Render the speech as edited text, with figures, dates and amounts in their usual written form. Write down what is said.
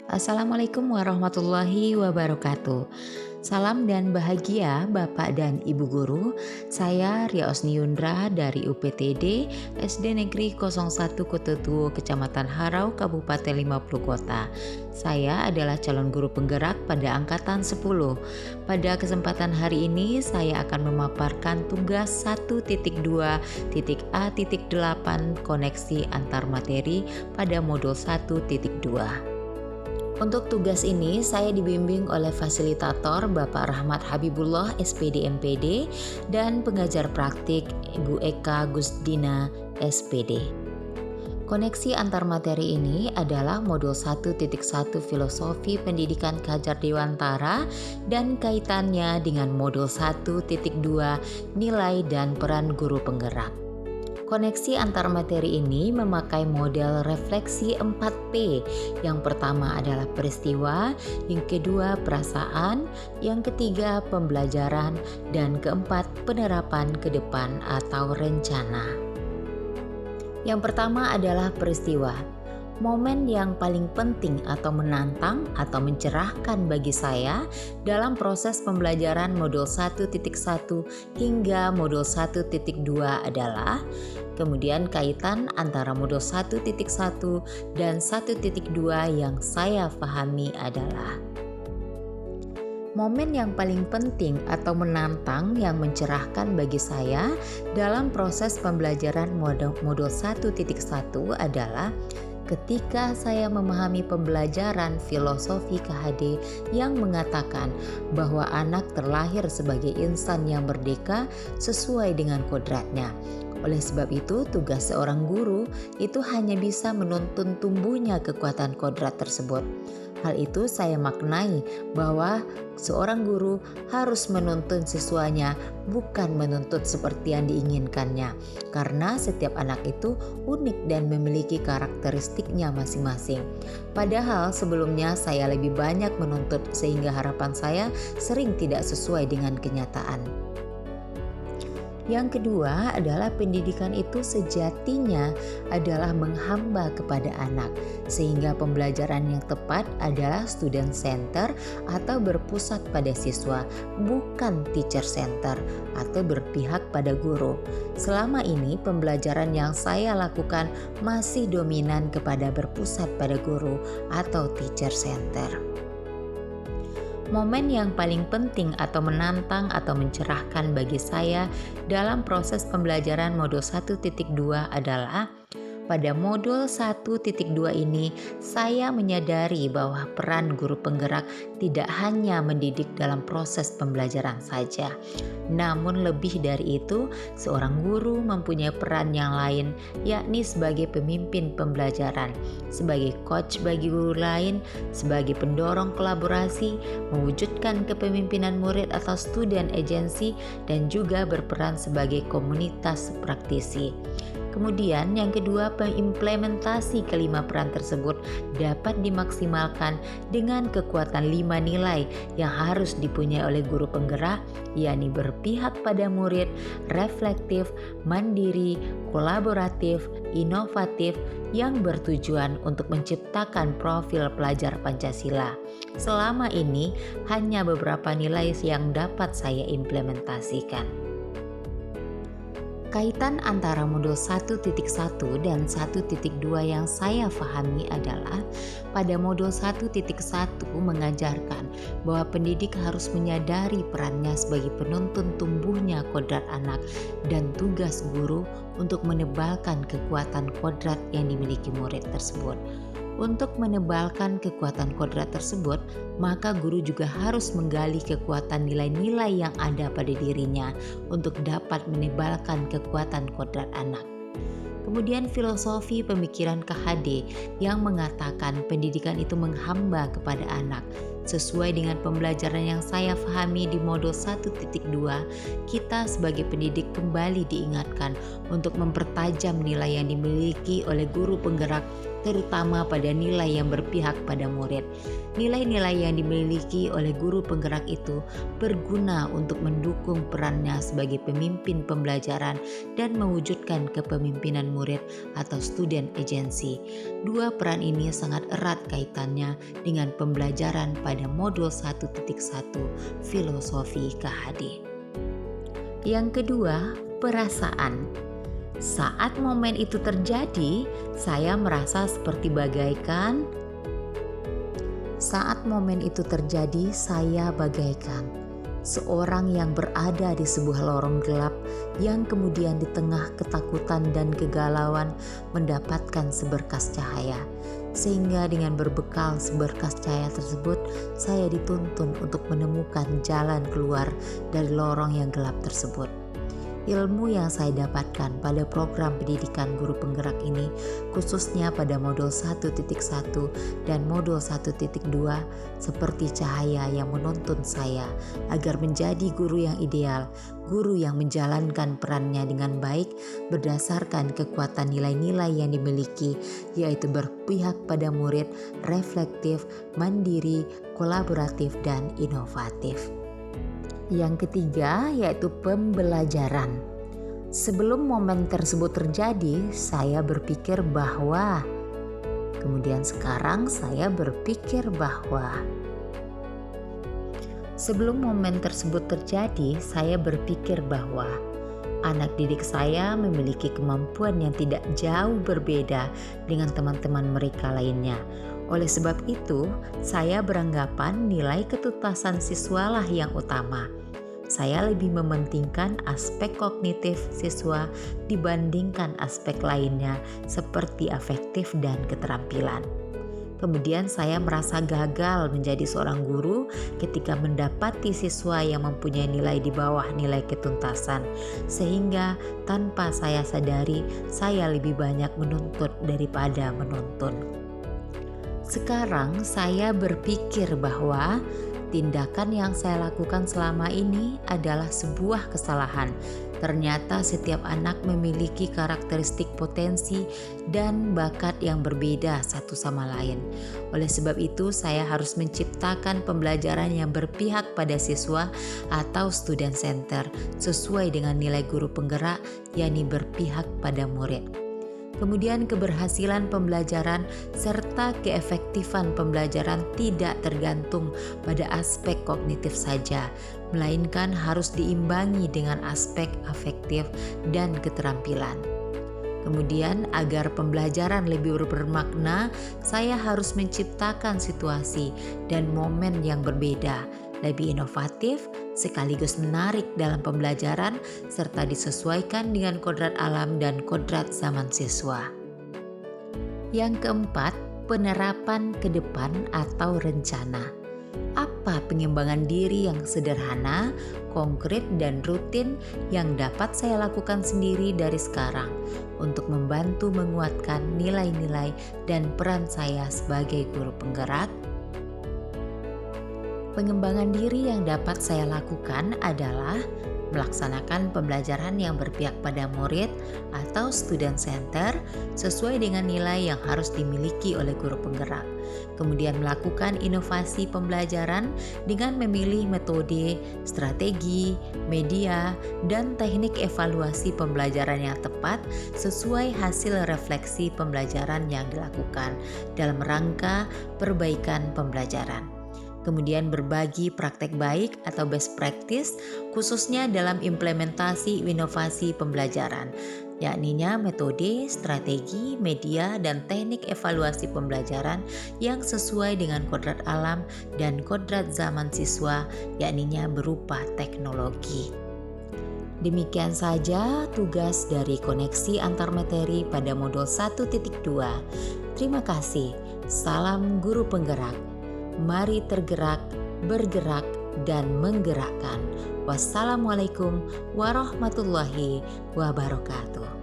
Assalamualaikum warahmatullahi wabarakatuh. Salam dan bahagia Bapak dan Ibu Guru. Saya Ria Osni Yundra dari UPTD SD Negeri 01 Kotetuo, Kecamatan Harau, Kabupaten 50 Kota. Saya adalah calon guru penggerak pada angkatan 10. Pada kesempatan hari ini saya akan memaparkan tugas 1.2.A.8 koneksi antar materi pada modul 1.2. Untuk tugas ini saya dibimbing oleh fasilitator Bapak Rahmat Habibullah SPD MPD dan pengajar praktik Ibu Eka Gusdina SPD. Koneksi antar materi ini adalah modul 1.1 Filosofi Pendidikan Kajar Dewantara dan kaitannya dengan modul 1.2 Nilai dan Peran Guru Penggerak. Koneksi antar materi ini memakai model refleksi 4P. Yang pertama adalah peristiwa, yang kedua perasaan, yang ketiga pembelajaran, dan keempat penerapan ke depan atau rencana. Yang pertama adalah peristiwa. Momen yang paling penting atau menantang atau mencerahkan bagi saya dalam proses pembelajaran modul 1.1 hingga modul 1.2 adalah kemudian kaitan antara modul 1.1 dan 1.2 yang saya pahami adalah momen yang paling penting atau menantang yang mencerahkan bagi saya dalam proses pembelajaran modul 1.1 adalah ketika saya memahami pembelajaran filosofi KHD yang mengatakan bahwa anak terlahir sebagai insan yang merdeka sesuai dengan kodratnya. Oleh sebab itu, tugas seorang guru itu hanya bisa menuntun tumbuhnya kekuatan kodrat tersebut. Hal itu saya maknai bahwa seorang guru harus menuntun siswanya, bukan menuntut seperti yang diinginkannya. Karena setiap anak itu unik dan memiliki karakteristiknya masing-masing. Padahal sebelumnya saya lebih banyak menuntut sehingga harapan saya sering tidak sesuai dengan kenyataan. Yang kedua adalah pendidikan itu sejatinya adalah menghamba kepada anak, sehingga pembelajaran yang tepat adalah student center atau berpusat pada siswa, bukan teacher center atau berpihak pada guru. Selama ini pembelajaran yang saya lakukan masih dominan kepada berpusat pada guru atau teacher center. Momen yang paling penting atau menantang atau mencerahkan bagi saya dalam proses pembelajaran modul 1.2 adalah pada modul 1.2 ini saya menyadari bahwa peran guru penggerak tidak hanya mendidik dalam proses pembelajaran saja. Namun lebih dari itu, seorang guru mempunyai peran yang lain, yakni sebagai pemimpin pembelajaran, sebagai coach bagi guru lain, sebagai pendorong kolaborasi, mewujudkan kepemimpinan murid atau student agency, dan juga berperan sebagai komunitas praktisi. Kemudian yang kedua, pengimplementasi kelima peran tersebut dapat dimaksimalkan dengan kekuatan 5 nilai yang harus dipunyai oleh guru penggerak, yakni berpihak pada murid, reflektif, mandiri, kolaboratif, inovatif, yang bertujuan untuk menciptakan profil pelajar Pancasila. Selama ini hanya beberapa nilai yang dapat saya implementasikan. Kaitan antara modul 1.1 dan 1.2 yang saya pahami adalah pada modul 1.1 mengajarkan bahwa pendidik harus menyadari perannya sebagai penuntun tumbuhnya kodrat anak dan tugas guru untuk menebalkan kekuatan kodrat yang dimiliki murid tersebut. Untuk menebalkan kekuatan kodrat tersebut, maka guru juga harus menggali kekuatan nilai-nilai yang ada pada dirinya untuk dapat menebalkan kekuatan kodrat anak. Kemudian filosofi pemikiran KHD yang mengatakan pendidikan itu menghamba kepada anak, Sesuai dengan pembelajaran yang saya pahami di modul 1.2, kita sebagai pendidik kembali diingatkan untuk mempertajam nilai yang dimiliki oleh guru penggerak, terutama pada nilai yang berpihak pada murid. Nilai-nilai yang dimiliki oleh guru penggerak itu berguna untuk mendukung perannya sebagai pemimpin pembelajaran dan mewujudkan kepemimpinan murid atau student agency. Dua peran ini sangat erat kaitannya dengan pembelajaran pada modul 1.1 filosofi KHD. Yang kedua, perasaan. Saat momen itu terjadi, saya merasa seperti bagaikan seorang yang berada di sebuah lorong gelap yang kemudian di tengah ketakutan dan kegalauan mendapatkan seberkas cahaya. Sehingga dengan berbekal seberkas cahaya tersebut, saya dituntun untuk menemukan jalan keluar dari lorong yang gelap tersebut. Ilmu yang saya dapatkan pada program pendidikan guru penggerak ini, khususnya pada modul 1.1 dan modul 1.2, seperti cahaya yang menuntun saya agar menjadi guru yang ideal, guru yang menjalankan perannya dengan baik berdasarkan kekuatan nilai-nilai yang dimiliki, yaitu berpihak pada murid, reflektif, mandiri, kolaboratif, dan inovatif. Yang ketiga yaitu pembelajaran. Sebelum momen tersebut terjadi, saya berpikir bahwa, kemudian sekarang saya berpikir bahwa. Sebelum momen tersebut terjadi, saya berpikir bahwa anak didik saya memiliki kemampuan yang tidak jauh berbeda dengan teman-teman mereka lainnya. Oleh sebab itu, saya beranggapan nilai ketuntasan siswalah yang utama. Saya lebih mementingkan aspek kognitif siswa dibandingkan aspek lainnya seperti afektif dan keterampilan. Kemudian saya merasa gagal menjadi seorang guru ketika mendapati siswa yang mempunyai nilai di bawah nilai ketuntasan, sehingga tanpa saya sadari saya lebih banyak menuntut daripada menuntun. Sekarang saya berpikir bahwa tindakan yang saya lakukan selama ini adalah sebuah kesalahan. Ternyata setiap anak memiliki karakteristik potensi dan bakat yang berbeda satu sama lain. Oleh sebab itu, saya harus menciptakan pembelajaran yang berpihak pada siswa atau student center sesuai dengan nilai guru penggerak, yakni berpihak pada murid. Kemudian keberhasilan pembelajaran serta keefektifan pembelajaran tidak tergantung pada aspek kognitif saja, melainkan harus diimbangi dengan aspek afektif dan keterampilan. Kemudian agar pembelajaran lebih bermakna, saya harus menciptakan situasi dan momen yang berbeda, lebih inovatif, sekaligus menarik dalam pembelajaran serta disesuaikan dengan kodrat alam dan kodrat zaman siswa. Yang keempat, penerapan ke depan atau rencana. Apa pengembangan diri yang sederhana, konkret, dan rutin yang dapat saya lakukan sendiri dari sekarang untuk membantu menguatkan nilai-nilai dan peran saya sebagai guru penggerak? Pengembangan diri yang dapat saya lakukan adalah melaksanakan pembelajaran yang berpihak pada murid atau student center sesuai dengan nilai yang harus dimiliki oleh guru penggerak. Kemudian melakukan inovasi pembelajaran dengan memilih metode, strategi, media, dan teknik evaluasi pembelajaran yang tepat sesuai hasil refleksi pembelajaran yang dilakukan dalam rangka perbaikan pembelajaran. Kemudian berbagi praktek baik atau best practice khususnya dalam implementasi inovasi pembelajaran, yakninya metode, strategi, media, dan teknik evaluasi pembelajaran yang sesuai dengan kodrat alam dan kodrat zaman siswa, yakninya berupa teknologi. Demikian saja tugas dari koneksi antar materi pada modul 1.2. Terima kasih. Salam guru penggerak. Mari tergerak, bergerak, dan menggerakkan. Wassalamualaikum warahmatullahi wabarakatuh.